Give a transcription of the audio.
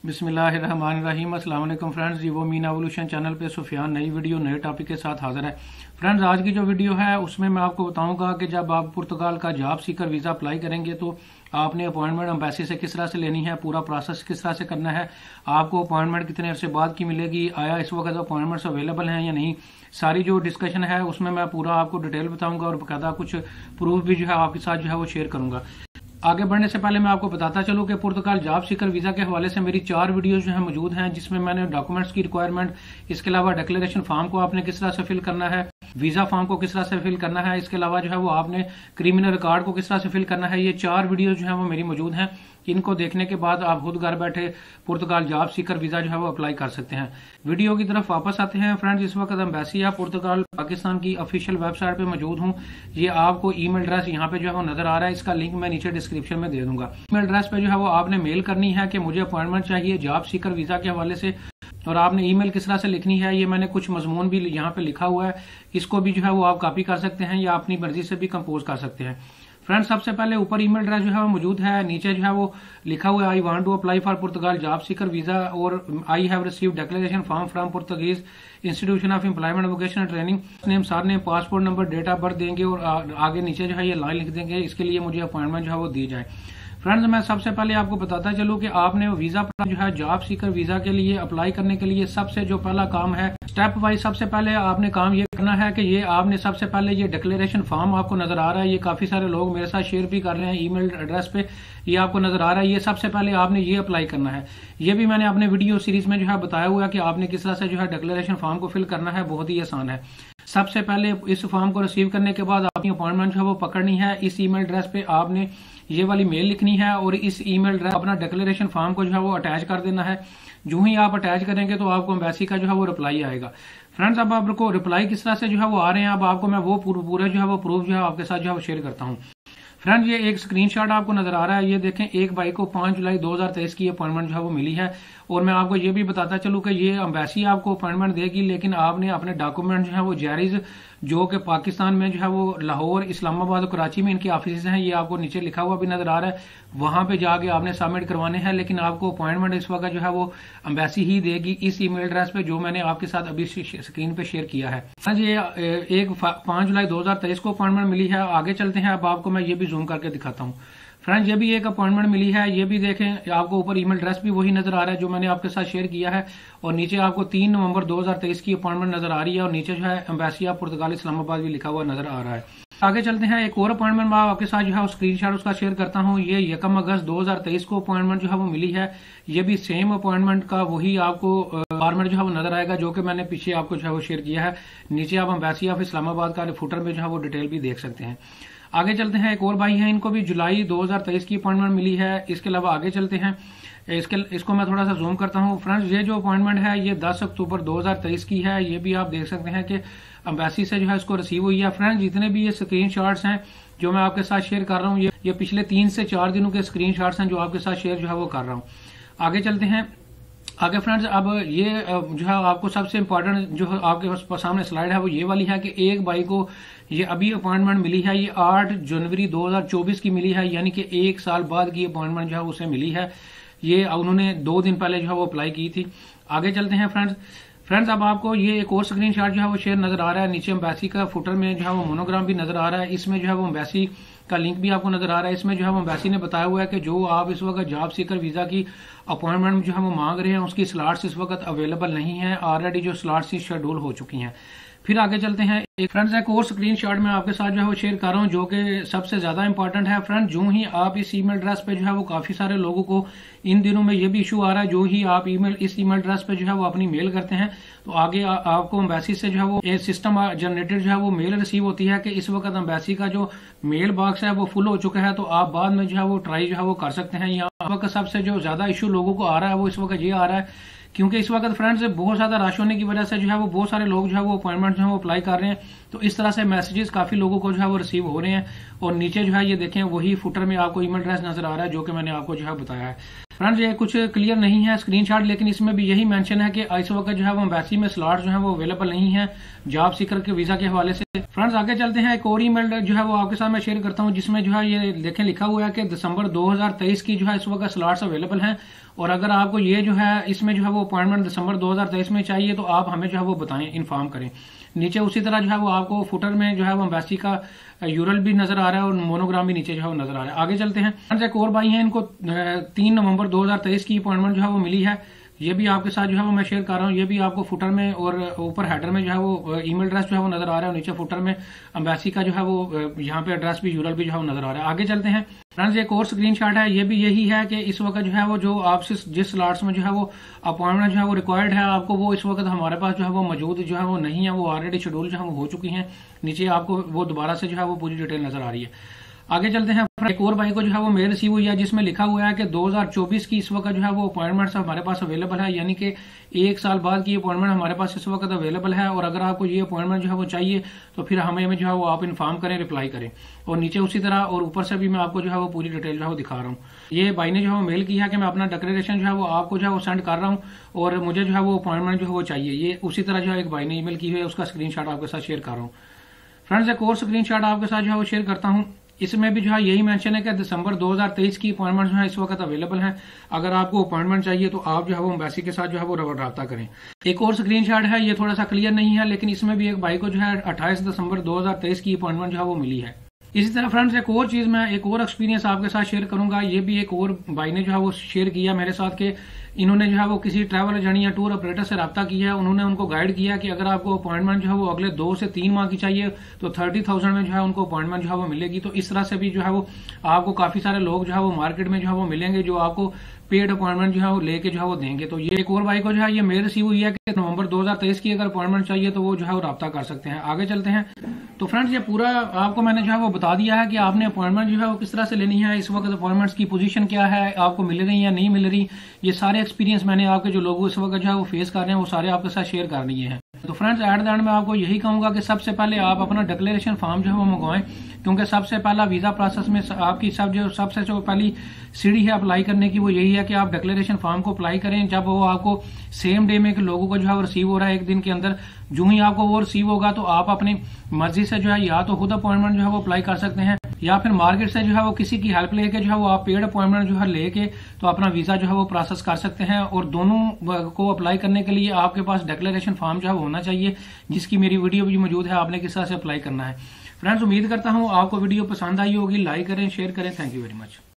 बिस्मिल्लाहिर्रहमानिर्रहीम। अस्सलाम वालेकुम फ्रेंड्स, जी वो मीना एवोल्यूशन चैनल पे सुफियान नई वीडियो नए टॉपिक के साथ हाजिर है। फ्रेंड्स, आज की जो वीडियो है उसमें मैं आपको बताऊंगा कि जब आप पुर्तगाल का जॉब सीकर वीज़ा अप्लाई करेंगे तो आपने अपॉइंटमेंट एम्बेसी से किस तरह से लेनी है, पूरा प्रोसेस किस तरह से करना है, आपको अपॉइंटमेंट कितने अरसे बाद की मिलेगी, आया इस वक्त अपॉइंटमेंट्स अवेलेबल हैं या नहीं, सारी जो डिस्कशन है उसमें मैं पूरा आपको डिटेल बताऊंगा और बाकायदा कुछ प्रूफ भी जो है आपके साथ जो है वो शेयर करूंगा। आगे बढ़ने से पहले मैं आपको बताता चलूं कि पुर्तगाल जॉब सीकर वीजा के हवाले से मेरी 4 वीडियोस जो है मौजूद हैं, जिसमें मैंने डॉक्यूमेंट्स की रिक्वायरमेंट, इसके अलावा डिक्लेरेशन फॉर्म को आपने किस तरह से फिल करना है, वीजा फॉर्म को किस तरह से फिल करना है, इसके अलावा जो है वो आपने क्रिमिनल रिकॉर्ड को किस तरह से फिल करना है, ये 4 वीडियो जो है वो मेरी मौजूद हैं। इनको देखने के बाद आप खुद घर बैठे पुर्तगाल जॉब सीकर वीजा जो है वो अप्लाई कर सकते हैं। वीडियो की तरफ वापस आते हैं। फ्रेंड्स, इस वक्त एम्बेसी या पुर्तगाल पाकिस्तान की ऑफिशियल वेबसाइट पे मौजूद हूँ। ये आपको ईमेल एड्रेस यहाँ पे जो है वो नजर आ रहा है, इसका लिंक मैं नीचे डिस्क्रिप्शन में दे दूंगा। ईमेल एड्रेस पे जो है वो आपने मेल करनी है कि मुझे अपॉइंटमेंट चाहिए जॉब सीकर वीजा के हवाले से, और आपने ईमेल किस तरह से लिखनी है ये मैंने कुछ मजमून भी यहाँ पे लिखा हुआ है, इसको भी जो है वो आप कॉपी कर सकते हैं या अपनी मर्जी से भी कंपोज कर सकते हैं। फ्रेंड्स, सबसे पहले ऊपर ईमेल एड्रेस जो है वो मौजूद है, नीचे जो है वो लिखा हुआ है I want to apply for Portugal job seeker visa और I have received declaration form from Portuguese institution of employment vocational training, name surname passport number date of birth देंगे और आगे नीचे जो है ये लाइन लिख देंगे, इसके लिए मुझे अपॉइंटमेंट जो है वो दी जाए। फ्रेंड्स, मैं सबसे पहले आपको बताता चलूं कि आपने वीजा जो है जॉब सीकर वीजा के लिए अप्लाई करने के लिए सबसे जो पहला काम है, स्टेप वाइज सबसे पहले आपने काम ये करना है कि ये आपने सबसे पहले ये डिक्लेरेशन फॉर्म आपको नजर आ रहा है, ये काफी सारे लोग मेरे साथ शेयर भी कर रहे हैं ईमेल एड्रेस पे, ये आपको नजर आ रहा है, ये सबसे पहले आपने ये अप्लाई करना है। ये भी मैंने अपने वीडियो सीरीज में जो है बताया हुआ है कि आपने किस तरह से जो है डिक्लेरेशन फॉर्म को फिल करना है, बहुत ही आसान है। सबसे पहले इस फॉर्म को रिसीव करने के बाद अपनी अपॉइंटमेंट जो है वो पकड़नी है। इस ईमेल एड्रेस पे आपने ये वाली मेल लिखनी है और इस ईमेल एड्रेस अपना डिक्लेरेशन फॉर्म को जो है वो अटैच कर देना है। जो ही आप अटैच करेंगे तो आपको एम्बेसी का जो है वो रिप्लाई आएगा। फ्रेंड्स, अब आपको रिप्लाई किस तरह से जो है वो आ रहे हैं, अब आपको मैं वो पूरे जो है वो प्रूफ जो है आपके साथ जो है वो शेयर करता हूँ। फ्रेंड्स, ये एक स्क्रीनशॉट आपको नजर आ रहा है, ये देखें, एक भाई को 5 जुलाई 2023 की अपॉइंटमेंट जो है वो मिली है। और मैं आपको ये भी बताता चलूं कि ये एम्बेसी आपको अपॉइंटमेंट देगी, लेकिन आपने अपने डॉक्यूमेंट जो है वो जायज, जो कि पाकिस्तान में जो है वो लाहौर, इस्लामाबाद और कराची में इनके ऑफिस हैं, ये आपको नीचे लिखा हुआ भी नजर आ रहा है, वहां पे जाके आपने सबमिट करवाने हैं। लेकिन आपको अपॉइंटमेंट इस वक्त जो है वो एम्बेसी ही देगी इस ईमेल एड्रेस पे जो मैंने आपके साथ अभी स्क्रीन पे शेयर किया है। ये एक 5 जुलाई 2023 को अपॉइंटमेंट मिली है। आगे चलते हैं, अब आपको मैं ये भी जूम करके दिखाता हूँ। फ्रेंड्स, ये भी एक अपॉइंटमेंट मिली है, ये भी देखें, आपको ऊपर ईमेल एड्रेस भी वही नजर आ रहा है जो मैंने आपके साथ शेयर किया है, और नीचे आपको 3 नवंबर 2023 की अपॉइंटमेंट नजर आ रही है और नीचे जो है एम्बेसी ऑफ पुर्तगाल इस्लामाबाद भी लिखा हुआ नजर आ रहा है। आगे चलते हैं, एक और अपॉइंटमेंट मैं आपके साथ जो है स्क्रीनशॉट उसका शेयर करता हूँ। ये 1 अगस्त 2023 को अपॉइंटमेंट जो है वो मिली है। ये भी सेम अपॉइंटमेंट का वही आपको फॉर्मेट जो है वो नजर आएगा जो कि मैंने पीछे आपको जो है वो शेयर किया है। नीचे आप एम्बेसी ऑफ इस्लामाबाद का फुटर में जो है वो डिटेल भी देख सकते हैं। आगे चलते हैं, एक और भाई है, इनको भी जुलाई 2023 की अपॉइंटमेंट मिली है। इसके अलावा आगे चलते हैं, इसको मैं थोड़ा सा जूम करता हूं। फ्रेंड्स, ये जो अपॉइंटमेंट है ये 10 अक्टूबर 2023 की है। ये भी आप देख सकते हैं कि एम्बेसी से जो है इसको रिसीव हुई है। फ्रेंड्स, जितने भी ये स्क्रीनशॉट्स हैं जो मैं आपके साथ शेयर कर रहा हूँ, ये पिछले 3 से 4 दिनों के स्क्रीनशॉट्स हैं जो आपके साथ शेयर जो है वो कर रहा हूँ। आगे चलते हैं। आगे फ्रेंड्स, अब ये जो है आपको सबसे इम्पोर्टेंट जो है आपके सामने स्लाइड है वो ये वाली है कि एक भाई को ये अभी अपॉइंटमेंट मिली है, ये 8 जनवरी 2024 की मिली है, यानी कि 1 साल बाद की अपॉइंटमेंट जो है उसे मिली है। ये उन्होंने 2 दिन पहले जो है वो अप्लाई की थी। आगे चलते हैं फ्रेंड्स, अब आपको ये एक और स्क्रीनशॉट जो है वो शेयर नजर आ रहा है। नीचे एम्बेसी का फुटर में जो है वो मोनोग्राम भी नजर आ रहा है, इसमें जो है वो एम्बेसी का लिंक भी आपको नजर आ रहा है। इसमें जो है वो एम्बेसी ने बताया हुआ है कि जो आप इस वक्त जॉब सीकर वीजा की अपॉइंटमेंट जो है वो मांग रहे हैं उसकी स्लॉट्स इस वक्त अवेलेबल नहीं है, ऑलरेडी जो स्लॉट्स शेड्यूल हो चुकी हैं। फिर आगे चलते हैं, फ्रेंड्स, एक और स्क्रीनशॉट में आपके साथ जो है वो शेयर कर रहा हूं जो कि सबसे ज्यादा इंपॉर्टेंट है। फ्रेंड, जो ही आप इस ईमेल एड्रेस पे जो है वो काफी सारे लोगों को इन दिनों में ये भी इशू आ रहा है, जो ही आप इस ईमेल एड्रेस पे जो है वो अपनी मेल करते हैं तो आगे आपको एम्बेसी से जो है वो सिस्टम जनरेटेड जो है वो मेल रिसीव होती है कि इस वक्त एम्बेसी का जो मेल बॉक्स है वो फुल हो चुका है, तो आप बाद में जो है वो ट्राई जो है वो कर सकते हैं। यहाँ वक्त सबसे जो ज्यादा इशू लोगों को आ रहा है वो इस वक्त ये आ रहा है क्योंकि इस वक्त फ्रेंड्स बहुत ज्यादा रश होने की वजह से जो है वो बहुत सारे लोग जो है वो अपॉइंटमेंट जो है वो अप्लाई कर रहे हैं, तो इस तरह से मैसेजेस काफी लोगों को जो है वो रिसीव हो रहे हैं। और नीचे जो है ये देखें, वही फुटर में आपको ईमेल एड्रेस नजर आ रहा है जो कि मैंने आपको जो है बताया है। फ्रेंड्स, ये कुछ क्लियर नहीं है स्क्रीनशॉट, लेकिन इसमें भी यही मेंशन है कि इस वक्त जो है वो एम्बेसी में स्लॉट जो है वो अवेलेबल नहीं है जॉब सीकर के वीजा के हवाले से। फ्रेंड्स, आगे चलते हैं, एक और ईमेल जो है वो आपके साथ मैं शेयर करता हूं जिसमें जो है ये देखें लिखा हुआ है कि दिसंबर 2023 की जो है इस वक्त स्लॉट्स अवेलेबल हैं और अगर आपको ये जो है इसमें जो है वो अपॉइंटमेंट दिसंबर 2023 में चाहिए तो आप हमें जो है वो बताएं, इन्फॉर्म करें। नीचे उसी तरह जो है वो आपको फुटर में जो है वो एम्बेसी का यूरल भी नजर आ रहा है और मोनोग्राम भी नीचे जो है वो नजर आ रहा है। आगे चलते हैं। एक और भाई हैं, इनको 3 नवंबर 2023 की अपॉइंटमेंट जो है वो मिली है। ये भी आपके साथ जो है वो मैं शेयर कर रहा हूँ। ये भी आपको फुटर में और ऊपर हेडर में जो है वो ईमेल एड्रेस जो है वो नजर आ रहा है और नीचे फुटर में एम्बेसी का जो है वो यहाँ पे एड्रेस भी यूरल भी जो है वो नजर आ रहा है। आगे चलते हैं फ्रेंड्स, एक और स्क्रीनशॉट है। ये भी यही है कि इस वक्त जो है वो जो आपसे जिस स्लॉट्स में जो है वो अपॉइंटमेंट जो है वो रिक्वायर्ड है आपको, वो इस वक्त हमारे पास जो है वो मौजूद जो है वो नहीं है, वो ऑलरेडी शेड्यूल जो है वो हो चुकी है। नीचे आपको वो दोबारा से जो है वो पूरी डिटेल नजर आ रही है। आगे चलते हैं। एक और भाई को जो है वो मेल रिसीव हुई है जिसमें लिखा हुआ है कि 2024 की इस वक्त जो है वो अपॉइंटमेंट्स हमारे पास अवेलेबल है, यानी कि 1 साल बाद की अपॉइंटमेंट हमारे पास इस वक्त अवेलेबल है। और अगर आपको ये अपॉइंटमेंट जो है वो चाहिए तो फिर हमें जो है वो आप इन्फॉर्म करें, रिप्लाई करें। और नीचे उसी तरह और ऊपर से भी मैं आपको जो है वो पूरी डिटेल जो है वो दिखा रहा हूँ। ये भाई ने जो है वो मेल किया कि मैं अपना डिक्लेरेशन जो है वो आपको जो है वो सेंड कर रहा हूँ और मुझे जो है वो अपॉइंटमेंट जो है वो चाहिए। ये उसी तरह जो है एक भाई ने ईमेल की हुई है, उसका स्क्रीनशॉट आपके साथ शेयर कर रहा हूँ। फ्रेंड्स, एक और स्क्रीनशॉट आपके साथ जो है वो शेयर करता हूँ। इसमें भी जो है यही मेंशन है कि दिसंबर 2023 की अपॉइंटमेंट जो है इस वक्त अवेलेबल है। अगर आपको अपॉइंटमेंट चाहिए तो आप जो है वो एम्बेसी के साथ जो है वो रब्ता करें। एक और स्क्रीनशॉट है, ये थोड़ा सा क्लियर नहीं है, लेकिन इसमें भी एक भाई को जो है 28 दिसंबर 2023 की अपॉइंटमेंट जो है वो मिली है। इसी तरह फ्रेंड्स, एक और चीज मैं एक और एक्सपीरियंस आपके साथ शेयर करूंगा। ये भी एक और भाई ने जो है वो शेयर किया मेरे साथ कि इन्होंने जो है वो किसी ट्रैवल एजेंट या टूर ऑपरेटर से रब्ता किया है। उन्होंने उनको गाइड किया कि अगर आपको अपॉइंटमेंट जो है वो अगले 2 से 3 माह की चाहिए तो 30,000 में जो है उनको अपॉइंटमेंट जो है वो मिलेगी। तो इस तरह से भी जो है वो आपको काफी सारे लोग जो है वो मार्केट में जो है वो मिलेंगे जो आपको पेड अपॉइंटमेंट जो है वो लेके जो है वो देंगे। तो ये एक और भाई को जो है ये मेल रिसीव हुई है कि नवंबर 2023 की अगर अपॉइंटमेंट चाहिए तो वो जो है वो रब्ता कर सकते हैं। आगे चलते हैं। तो फ्रेंड्स, ये पूरा आपको मैंने जो है वो बता दिया है कि आपने अपॉइंटमेंट जो है वो किस तरह से लेनी है, इस वक्त अपॉइंटमेंट्स की पोजीशन क्या है, आपको मिल रही या नहीं मिल रही। ये सारे एक्सपीरियंस मैंने आपके जो लोग इस वक्त जो है वो फेस कर रहे हैं वो सारे आपके साथ शेयर कर दिए हैं। तो फ्रेंड्स, एट द एंड में आपको यही कहूंगा कि सबसे पहले आप अपना डिक्लेरेशन फॉर्म जो है वो मंगवाएं, क्योंकि सबसे पहला वीजा प्रोसेस में आपकी सबसे जो पहली सीढ़ी है अप्लाई करने की वो यही है कि आप डिक्लेरेशन फॉर्म को अप्लाई करें। जब वो आपको सेम डे में लोगों को जो है वो रिसीव हो रहा है, 1 दिन के अंदर जो ही आपको वो रिसीव होगा तो आप अपनी मर्जी से जो है या तो खुद अपॉइंटमेंट जो है वो अप्लाई कर सकते हैं या फिर मार्केट से जो है वो किसी की हेल्प लेके जो है वो आप पेड अपॉइंटमेंट जो है लेके तो अपना वीजा जो है वो प्रोसेस कर सकते हैं। और दोनों को अप्लाई करने के लिए आपके पास डिक्लेरेशन फॉर्म जो है होना चाहिए, जिसकी मेरी वीडियो भी मौजूद है, आपने किस तरह से अप्लाई करना है। फ्रेंड्स, उम्मीद करता हूँ आपको वीडियो पसंद आई होगी। लाइक करें, शेयर करें। Thank you very much.